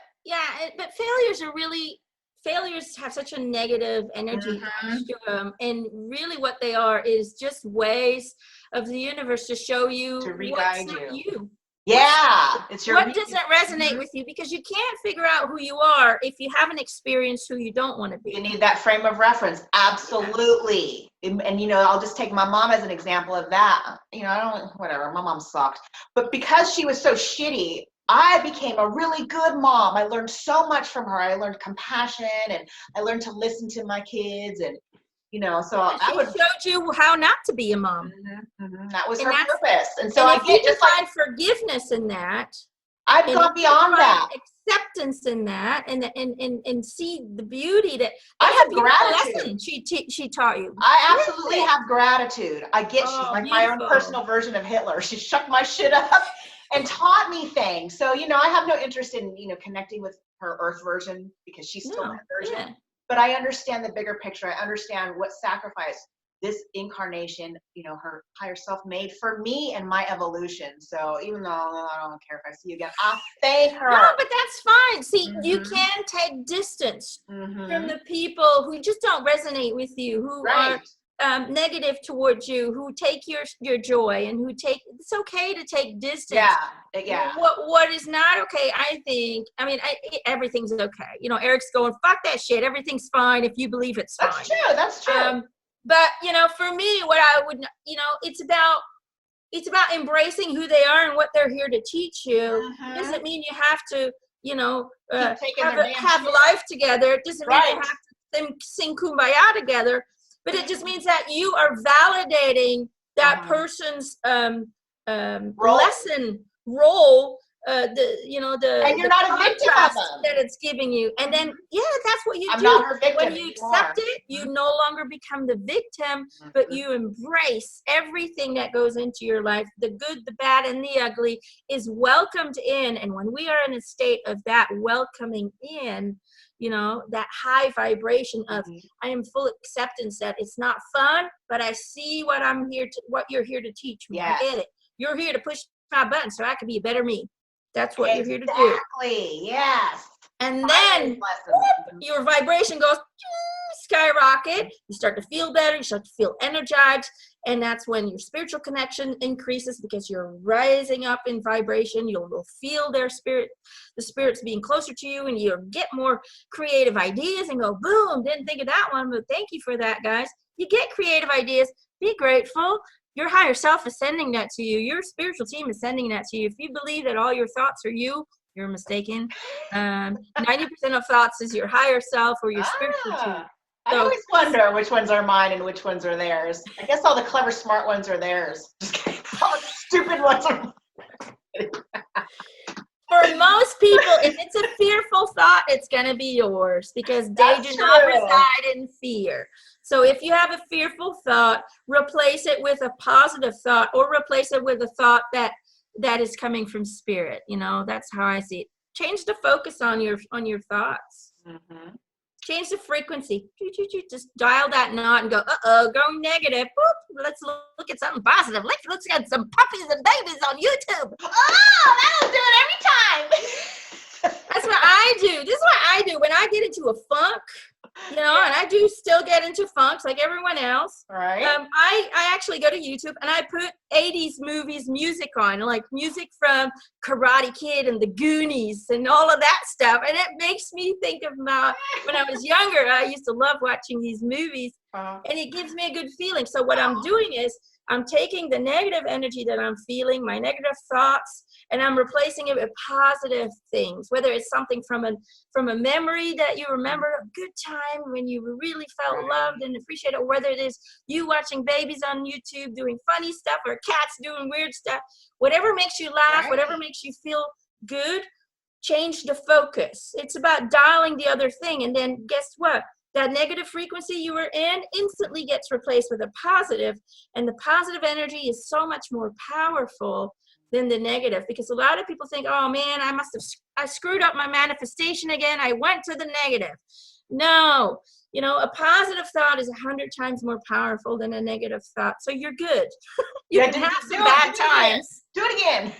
failures have such a negative energy attached to them, and really what they are is just ways of the universe to show you To re-guide what's not you. Yeah, it's your. What doesn't resonate with you, because you can't figure out who you are if you haven't experienced who you don't want to be. You need that frame of reference. Absolutely. And you know, I'll just take my mom as an example of that. You know, whatever, my mom sucked. But because she was so shitty, I became a really good mom. I learned so much from her. I learned compassion, and I learned to listen to my kids, and you know, so she showed you how not to be a mom. That was her purpose. And so if you can find forgiveness in that, I've gone beyond that. Acceptance in that, and see the beauty that I have gratitude. Lesson she taught you. I absolutely have gratitude. I get she's like my own personal version of Hitler. She shook my shit up and taught me things. So, you know, I have no interest in, you know, connecting with her earth version because she's still that version. Yeah. But I understand the bigger picture. I understand what sacrifice this incarnation, you know, her higher self made for me and my evolution. So even though I don't care if I see you again, I'll thank her. No, but that's fine. See, you can take distance from the people who just don't resonate with you, who are negative towards you, who take your joy, and who take, it's okay to take distance. Yeah. What is not okay, I think, I mean, everything's okay. You know, Eric's going, fuck that shit. Everything's fine if you believe it's fine. That's true. But, you know, for me, what I would, you know, it's about embracing who they are and what they're here to teach you. It doesn't mean you have to, you know, have life together. It doesn't mean you have to sing Kumbaya together. But it just means that you are validating that person's lesson role, and you're not a victim of them. that it's giving you. And then, that's what you do. Not her victim when you accept it, you no longer become the victim, but you embrace everything that goes into your life. The good, the bad, and the ugly is welcomed in. And when we are in a state of that welcoming in, you know, that high vibration of I am full acceptance that it's not fun, but I see what you're here to teach me. I get it. You're here to push my button so I can be a better me. That's what you're here to do. Exactly. Yes. And then your vibration goes skyrocket. You start to feel better. You start to feel energized. And that's when your spiritual connection increases because you're rising up in vibration. You'll feel the spirits being closer to you, and you'll get more creative ideas and go, boom, didn't think of that one, but thank you for that, guys. You get creative ideas. Be grateful. Your higher self is sending that to you. Your spiritual team is sending that to you. If you believe that all your thoughts are you're mistaken. 90% of thoughts is your higher self or your spiritual team. I always wonder which ones are mine and which ones are theirs. I guess all the clever, smart ones are theirs. Just kidding. All the stupid ones are mine. For most people, if it's a fearful thought, it's going to be yours because they do not reside in fear. So if you have a fearful thought, replace it with a positive thought, or replace it with a thought that is coming from spirit. You know, that's how I see it. Change the focus on your thoughts. Change the frequency. Just dial that knot and go, go negative. Boop. Let's look at something positive. Let's look at some puppies and babies on YouTube. Oh, that'll do it every time. That's what I do. This is what I do when I get into a funk. You know, and I do still get into funks like everyone else. Right. I actually go to YouTube and I put 80s movies music on, like music from Karate Kid and the Goonies and all of that stuff. And it makes me think of when I was younger, I used to love watching these movies and it gives me a good feeling. So what I'm doing is I'm taking the negative energy that I'm feeling, my negative thoughts, and I'm replacing it with positive things, whether it's something from a memory that you remember a good time when you really felt loved and appreciated, or whether it is you watching babies on YouTube doing funny stuff or cats doing weird stuff. Whatever makes you laugh, whatever makes you feel good, change the focus. It's about dialing the other thing. And then guess what? That negative frequency you were in instantly gets replaced with a positive, and the positive energy is so much more powerful than the negative, because a lot of people think, oh man, I screwed up my manifestation again. I went to the negative. No, you know, a positive thought is 100 times more powerful than a negative thought. So you're good. You can have some bad times. Do it again.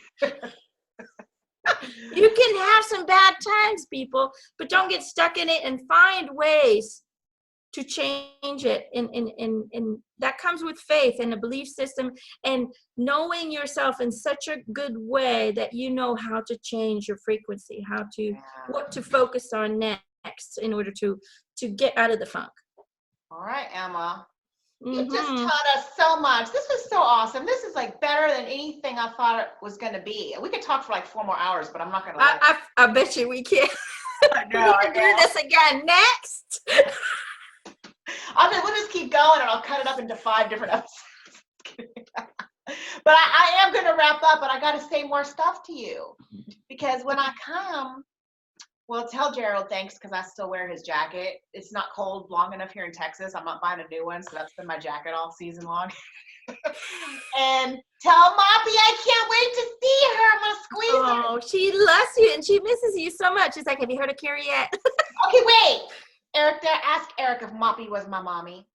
You can have some bad times, people, but don't get stuck in it and find ways to change it. And that comes with faith and a belief system and knowing yourself in such a good way that you know how to change your frequency, how to what to focus on next in order to get out of the funk. All right, Emma. You Mm-hmm. just taught us so much. This was so awesome. This is like better than anything I thought it was going to be. We could talk for like 4 more hours, but I'm not going to. I bet you we can. I know. We can do this again next. We'll just keep going and I'll cut it up into 5 different episodes. But I am going to wrap up, but I got to say more stuff to you because when I come, well, tell Gerald thanks because I still wear his jacket. It's not cold long enough here in Texas. I'm not buying a new one, so that's been my jacket all season long. And tell Moppy I can't wait to see her. I'm going to squeeze her. Oh, she loves you and she misses you so much. She's like, have you heard of Carrie yet? Okay, wait. Eric, ask Eric if Moppy was my mommy.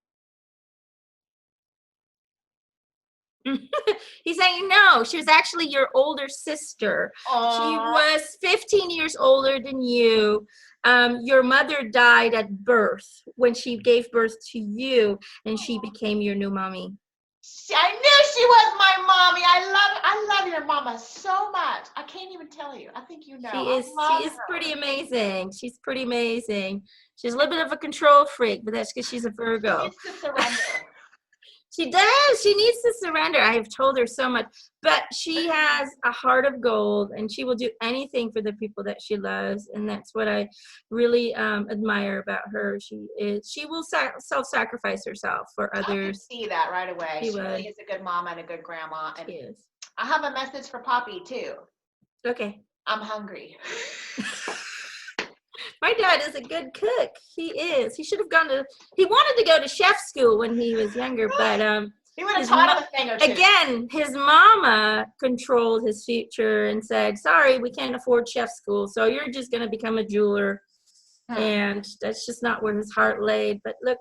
He's saying no, she was actually your older sister. Aww. She was 15 years older than you. Your mother died at birth when she gave birth to you, and she became your new mommy. I knew she was my mommy. I love your mama so much. I can't even tell you. I think you know. She is pretty amazing. She's pretty amazing. She's a little bit of a control freak, but that's because she's a Virgo. She needs to surrender. She does. She needs to surrender. I have told her so much, but she has a heart of gold and she will do anything for the people that she loves. And that's what I really admire about her. She will self-sacrifice herself for others. I can see that right away. She would. really is a good mama and a good grandma. And She is. I have a message for Poppy too. Okay. I'm hungry. My dad is a good cook. He is. He should have he wanted to go to chef school when he was younger, but he would have taught him a thing or two. Again, his mama controlled his future and said, sorry, we can't afford chef school, so you're just going to become a jeweler. And that's just not where his heart laid. But look,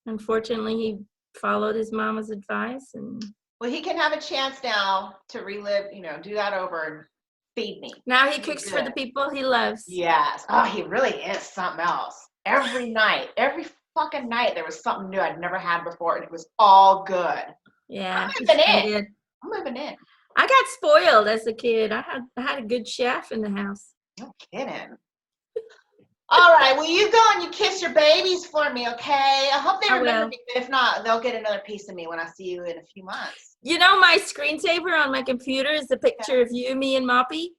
unfortunately, he followed his mama's advice. And well, he can have a chance now to relive, do that over and feed me. Now he cooks for the people he loves. Yes. Oh, he really is something else. Every night, every fucking night, there was something new I'd never had before, and it was all good. Yeah. I'm moving in. I got spoiled as a kid. I had a good chef in the house. No kidding. All right. Well, you go and you kiss your babies for me, okay? I hope they remember me. But if not, they'll get another piece of me when I see you in a few months. You know, my screensaver on my computer is a picture of you, me, and Moppy.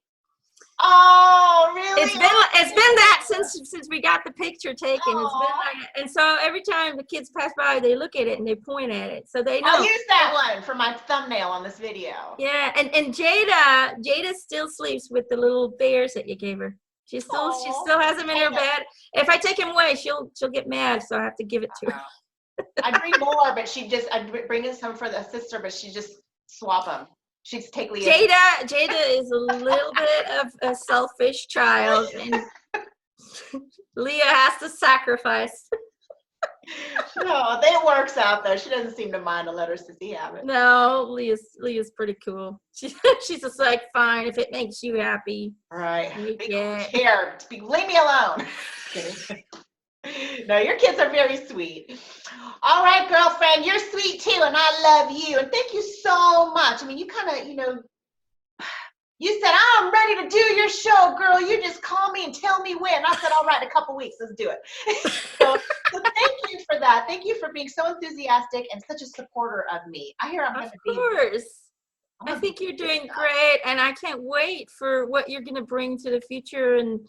Oh, really? It's been that since we got the picture taken. It's been like, and so every time the kids pass by, they look at it and they point at it, so they know. I'll use that one for my thumbnail on this video. Yeah, and Jada still sleeps with the little bears that you gave her. She still has them in her bed. If I take him away, she'll get mad, so I have to give it to her. I'd bring more, but I'd bring in some for the sister, but she just swap them. She'd take Leah. Jada is a little bit of a selfish child, and Leah has to sacrifice. No, it works out though. She doesn't seem to mind to let her sissy have it. No, Leah's pretty cool. She's just like, fine, if it makes you happy. Right. Yeah. Here, leave me alone. No, your kids are very sweet. All right, girlfriend, you're sweet too, and I love you. And thank you so much. I mean, you kind of, you said, I'm ready to do your show, girl. You just call me and tell me when. I said, all right, in a couple weeks, let's do it. So thank you for that. Thank you for being so enthusiastic and such a supporter of me. I hear I'm going to be. Of course. I think you're doing great, and I can't wait for what you're going to bring to the future. And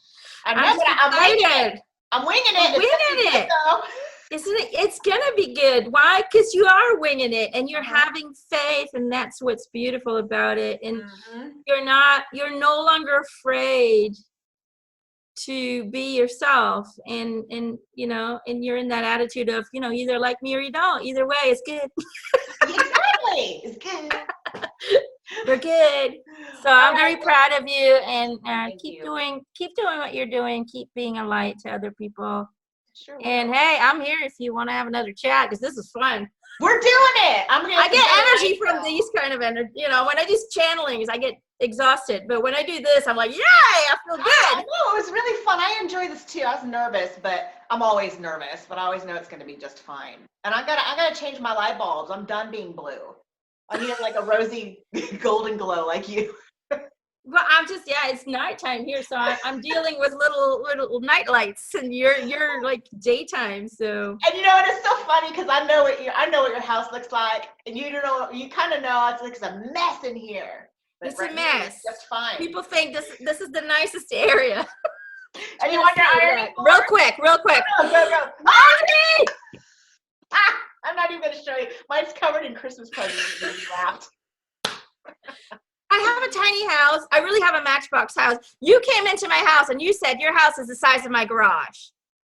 I'm excited. I'm winging it. Isn't it? It's gonna be good. Why? Because you are winging it, and you're having faith, and that's what's beautiful about it. And you're no longer afraid to be yourself, and you're in that attitude of, either like me or you don't. Either way, it's good. Exactly, it's good. We're good. So I'm very proud of you, and keep doing what you're doing. Keep being a light to other people. Sure will. And hey, I'm here if you want to have another chat because this is fun. We're doing it. I get energy from these kind of energy. You know, when I do channelings, I get exhausted. But when I do this, I'm like, yay, I feel good. No, it was really fun. I enjoy this too. I was nervous, but I'm always nervous, but I always know it's going to be just fine. And I gotta change my light bulbs. I'm done being blue. I need like a rosy golden glow like you. Well, I'm just, yeah, it's nighttime here, so I'm dealing with little night lights, and you're like daytime, so. And you know, and it's so funny because I know what your house looks like, and you don't know, you kind of know it's a mess in here. But It's right a here, mess. it's just fine. People think this is the nicest area. And you want your ironing board? Real quick. Go. Auntie! Ah, I'm not even gonna show you. Mine's covered in Christmas presents and you laughed. I have a tiny house. I really have a matchbox house. You came into my house and you said your house is the size of my garage.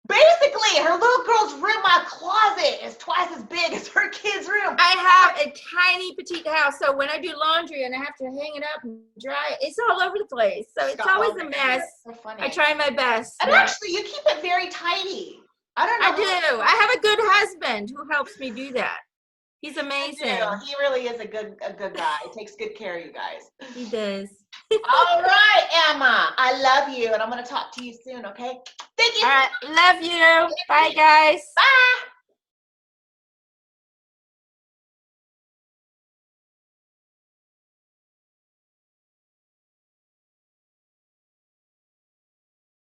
Basically, her little girl's room, my closet, is twice as big as her kid's room. I have a tiny petite house, so when I do laundry and I have to hang it up and dry it, it's all over the place. So it's always a mess. So funny. I try my best. And actually, you keep it very tidy. I don't know. I do. I have a good husband who helps me do that. He's amazing. He really is a good guy. He takes good care of you guys. He does. All right, Emma. I love you, and I'm going to talk to you soon, okay? Thank you. All right. Love you. Bye, guys. Bye.